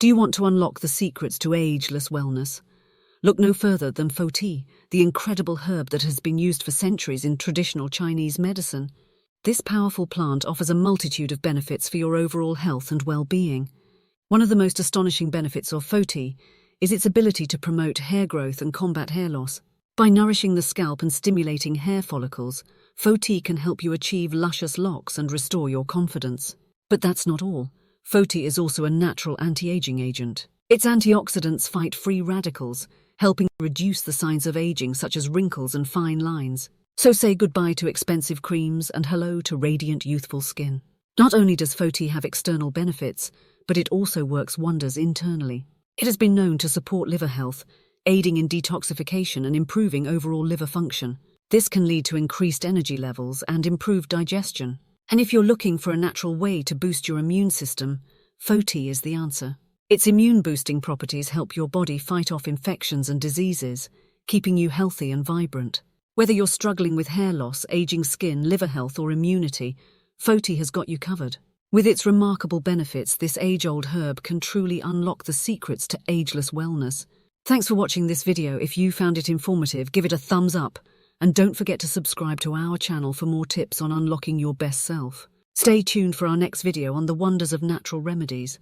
Do you want to unlock the secrets to ageless wellness? Look no further than Foti, the incredible herb that has been used for centuries in traditional Chinese medicine. This powerful plant offers a multitude of benefits for your overall health and well-being. One of the most astonishing benefits of Foti is its ability to promote hair growth and combat hair loss. By nourishing the scalp and stimulating hair follicles, Foti can help you achieve luscious locks and restore your confidence. But that's not all. Foti is also a natural anti-aging agent. Its antioxidants fight free radicals, helping reduce the signs of aging such as wrinkles and fine lines. So say goodbye to expensive creams and hello to radiant youthful skin. Not only does Foti have external benefits, but it also works wonders internally. It has been known to support liver health, aiding in detoxification and improving overall liver function. This can lead to increased energy levels and improved digestion. And if you're looking for a natural way to boost your immune system, Foti is the answer. Its immune-boosting properties help your body fight off infections and diseases, keeping you healthy and vibrant. Whether you're struggling with hair loss, aging skin, liver health, or immunity, Foti has got you covered. With its remarkable benefits, this age-old herb can truly unlock the secrets to ageless wellness. Thanks for watching this video. If you found it informative, give it a thumbs up. And don't forget to subscribe to our channel for more tips on unlocking your best self. Stay tuned for our next video on the wonders of natural remedies.